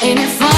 Ain't it fun?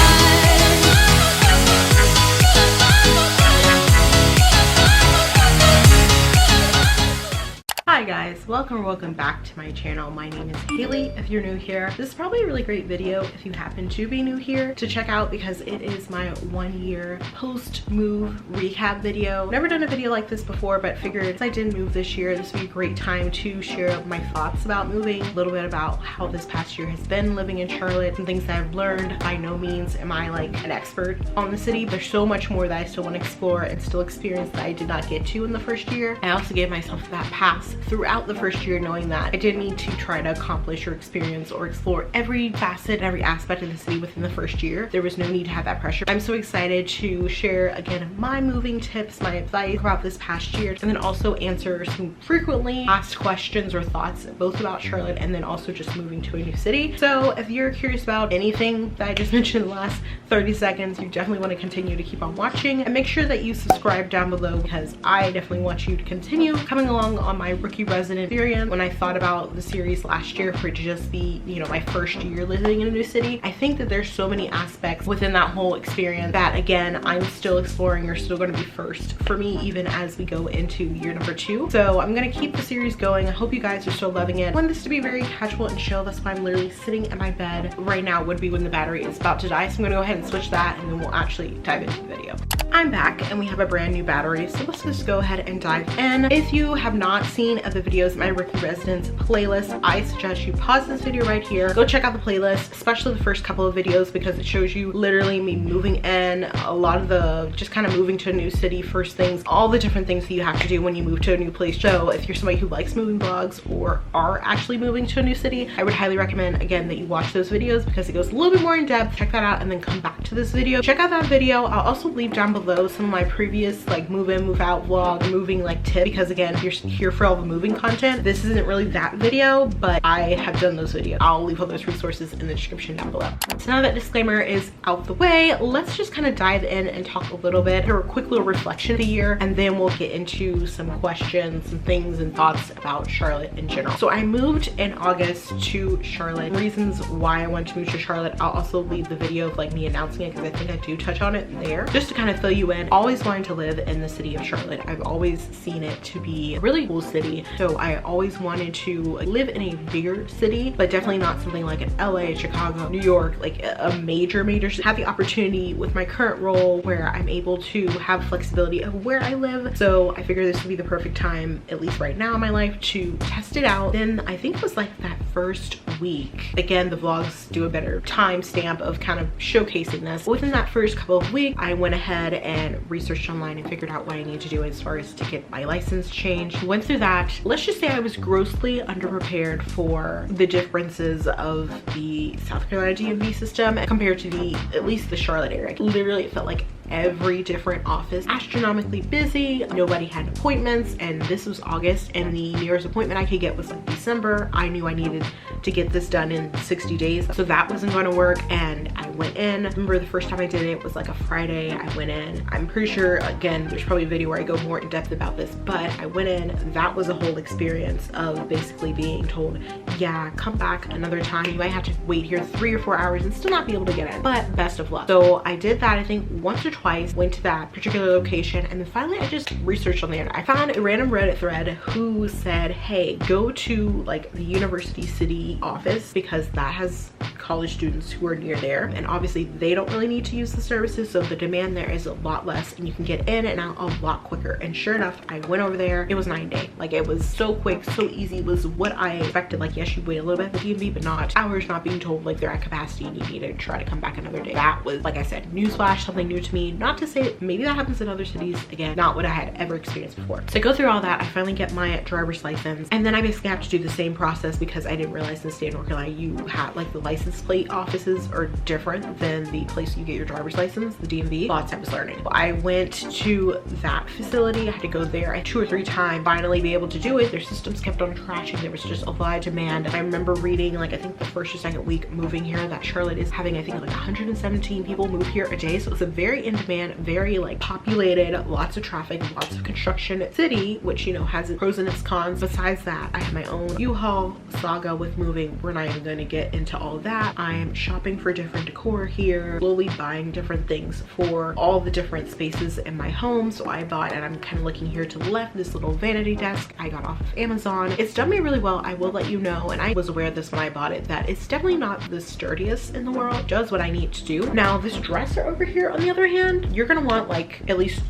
Hi guys, welcome or welcome back to my channel. My name is Haley. If you're new here, this is probably a really great video if you happen to be new here to check out, because it is my 1 year post-move recap video. Never done a video like this before, but figured since I didn't move this year, this would be a great time to share my thoughts about moving, a little bit about how this past year has been living in Charlotte, some things that I've learned. By no means am I like an expert on the city. There's so much more that I still want to explore and still experience that I did not get to in the first year. I also gave myself that pass throughout the first year, knowing that I did need to try to accomplish or experience or explore every facet and every aspect of the city within the first year. There was no need to have that pressure. I'm so excited to share again my moving tips, my advice about this past year, and then also answer some frequently asked questions or thoughts both about Charlotte and then also just moving to a new city. So if you're curious about anything that I just mentioned in the last 30 seconds, you definitely want to continue to keep on watching, and make sure that you subscribe down below, because I definitely want you to continue coming along on my rookie resident experience. When I thought about the series last year for it to just be, you know, my first year living in a new city, I think that there's so many aspects within that whole experience that again I'm still exploring, or still going to be first for me even as we go into year number 2. So I'm going to keep the series going. I hope you guys are still loving it. I want this to be very casual and chill. That's why I'm literally sitting in my bed right now, would be when the battery is about to die. So I'm going to go ahead and switch that, and then we'll actually dive into the video. I'm back and we have a brand new battery, so let's just go ahead and dive in. If you have not seen the videos in my rookie residence playlist, I suggest you pause this video right here, go check out the playlist, especially the first couple of videos, because it shows you literally me moving in, a lot of the just kind of moving to a new city, first things, all the different things that you have to do when you move to a new place. So if you're somebody who likes moving vlogs or are actually moving to a new city, I would highly recommend again that you watch those videos, because it goes a little bit more in depth. Check that out and then come back to this video. Check out that video. I'll also leave down below some of my previous like move in, move out vlog, moving like tip, because again, if you're here for all the moving content, this isn't really that video, but I have done those videos. I'll leave all those resources in the description down below. So now that disclaimer is out the way, let's just kind of dive in and talk a little bit, or a quick little reflection of the year, and then we'll get into some questions, some things and thoughts about Charlotte in general. So I moved in August to Charlotte. Reasons why I wanted to move to Charlotte, I'll also leave the video of like me announcing it, because I think I do touch on it there, just to kind of fill you in. Always wanted to live in the city of Charlotte. I've always seen it to be a really cool city, so I always wanted to live in a bigger city, but definitely not something like an LA, Chicago, New York, like a major city. Have the opportunity with my current role where I'm able to have flexibility of where I live. So I figured this would be the perfect time, at least right now in my life, to test it out. Then I think it was like that first week, again the vlogs do a better timestamp of kind of showcasing this. Within that first couple of weeks, I went ahead and researched online and figured out what I need to do as far as to get my license changed. Went through that. Let's just say I was grossly underprepared for the differences of the South Carolina DMV system compared to at least the Charlotte area. Literally, it felt like every different office astronomically busy. Nobody had appointments, and this was August, and the nearest appointment I could get was like December. I knew I needed to get this done in 60 days, so that wasn't going to work. And I went in. I remember the first time I did it was like a Friday. I went in. I'm pretty sure, again, there's probably a video where I go more in depth about this, but I went in. That was a whole experience of basically being told, yeah, come back another time. You might have to wait here 3 or 4 hours and still not be able to get in, but best of luck. So I did that, I think once or twice, went to that particular location, and then finally I just researched on the internet. I found a random Reddit thread who said, hey, go to like the University City office, because that has college students who are near there, and obviously they don't really need to use the services, so the demand there is a lot less and you can get in and out a lot quicker. And sure enough, I went over there. It was 9 days. Like, it was so quick, so easy. It was what I expected. Like, yes, you wait a little bit at the DMV, but not hours, not being told like they're at capacity and you need to try to come back another day. That was, like I said, newsflash, something new to me. Not to say maybe that happens in other cities, again, not what I had ever experienced before. So I go through all that. I finally get my driver's license, and then I basically have to do the same process, because I didn't realize in the state of North Carolina you had like the license plate offices are different than the place you get your driver's license, the DMV. Lots I was learning. I went to that facility. I had to go there 2 or 3 times, finally be able to do it. Their systems kept on crashing. There was just a lot of demand. I remember reading, like, I think the first or second week moving here, that Charlotte is having, I think, like 117 people move here a day. So it's a very in demand, very like populated, lots of traffic, lots of construction city, which, you know, has its pros and its cons. Besides that, I have my own U-Haul saga with moving. We're not even going to get into all of that. that. I'm shopping for different decor here, slowly buying different things for all the different spaces in my home. So I bought, and I'm kind of looking here to the left, this little vanity desk I got off of Amazon. It's done me really well. I will let you know, and I was aware of this when I bought it, that it's definitely not the sturdiest in the world. It does what I need to do. Now this dresser over here, on the other hand, you're gonna want like at least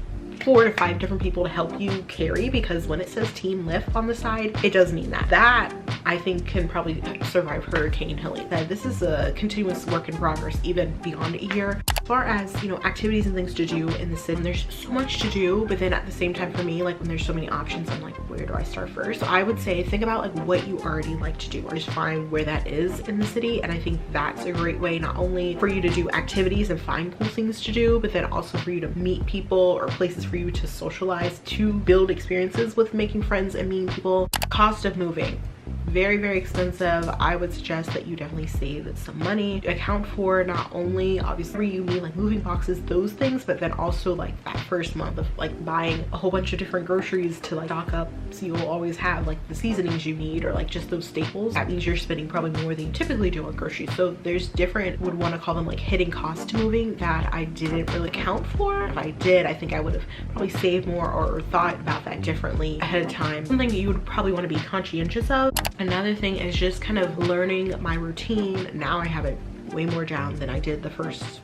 4 to 5 different people to help you carry, because when it says team lift on the side, it does mean that I think can probably survive Hurricane Hilly. That this is a continuous work in progress even beyond a year. As far as, you know, activities and things to do in the city, there's so much to do, but then at the same time for me, like when there's so many options, I'm like, where do I start first? So I would say think about like what you already like to do, or just find where that is in the city. And I think that's a great way, not only for you to do activities and find cool things to do, but then also for you to meet people or places for you to socialize, to build experiences with making friends and meeting people. Cost of moving, very, very expensive. I would suggest that you definitely save some money, account for not only obviously you need like moving boxes, those things, but then also like that first month of like buying a whole bunch of different groceries to like stock up, so you'll always have like the seasonings you need, or like just those staples. That means you're spending probably more than you typically do on groceries. So there's different, would want to call them like hidden costs to moving, that I didn't really account for. If I did, I think I would have probably saved more or thought about that differently ahead of time. Something you would probably want to be conscientious of. Another thing is just kind of learning my routine. Now I have it way more down than I did the first,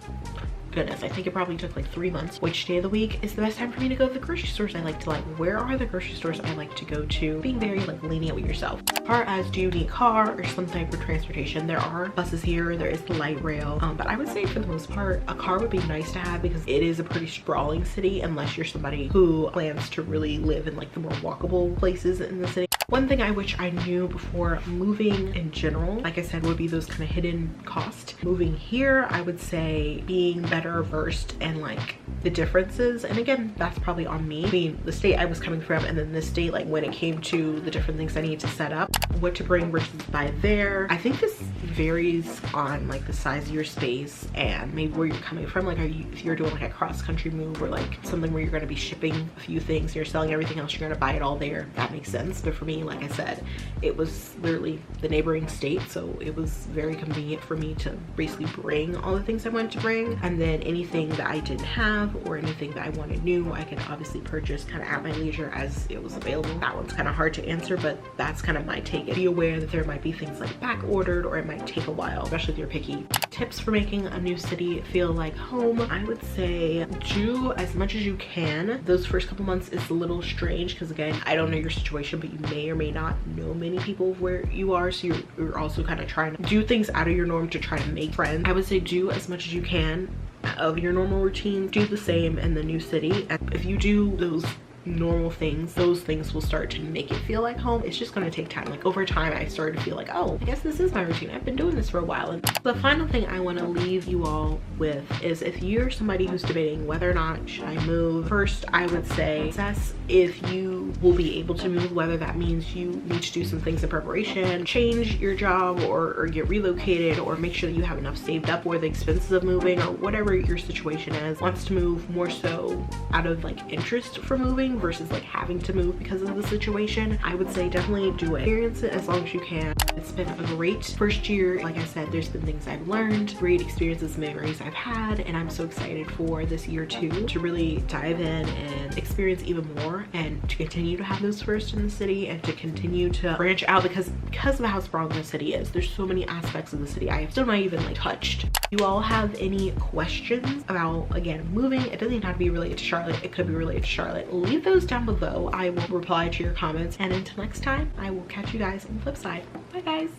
goodness, I think it probably took like 3 months. Which day of the week is the best time for me to go to the grocery stores? I like to like, where are the grocery stores I like to go to? Being very like lenient with yourself. As far as, do you need a car or some type of transportation? There are buses here, there is the light rail, but I would say for the most part, a car would be nice to have, because it is a pretty sprawling city unless you're somebody who plans to really live in like the more walkable places in the city. One thing I wish I knew before moving in general, like I said, would be those kind of hidden costs. Moving here, I would say being better versed in like the differences, and again, that's probably on me. I mean, the state I was coming from, and then this state, like when it came to the different things I need to set up, what to bring versus buy there. I think this varies on like the size of your space and maybe where you're coming from. Like, if you're doing like a cross-country move, or like something where you're going to be shipping a few things, you're selling everything else, you're going to buy it all there, that makes sense. But for me, like I said, it was literally the neighboring state, so it was very convenient for me to basically bring all the things I wanted to bring, and then anything that I didn't have or anything that I wanted new, I could obviously purchase kind of at my leisure as it was available. That one's kind of hard to answer, but that's kind of my take. Be aware that there might be things like back ordered, or it might take a while, especially if you're picky. Tips for making a new city feel like home, I would say do as much as you can. Those first couple months is a little strange, because again, I don't know your situation, but you may or may not know many people where you are, so you're also kind of trying to do things out of your norm to try to make friends. I would say do as much as you can of your normal routine, do the same in the new city. And if you do those normal things, those things will start to make it feel like home. It's just going to take time. Like over time, I started to feel like, oh, I guess this is my routine. I've been doing this for a while. And the final thing I want to leave you all with is, if you're somebody who's debating whether or not should I move, first I would say assess if you will be able to move, whether that means you need to do some things in preparation, change your job, or get relocated, or make sure that you have enough saved up for the expenses of moving, or whatever your situation is. Wants to move more so out of like interest for moving versus like having to move because of the situation, I would say definitely do it. Experience it as long as you can. It's been a great first year. Like I said, there's been things I've learned, great experiences, memories I've had, and I'm so excited for this year too, to really dive in and experience even more, and to continue to have those firsts in the city, and to continue to branch out, because of how sprawling the city is. There's so many aspects of the city I have still not even like touched. You all have any questions about, again, moving? It doesn't even have to be related to Charlotte. It could be related to Charlotte. Leave those down below. I will reply to your comments, and until next time, I will catch you guys on the flip side. Bye guys.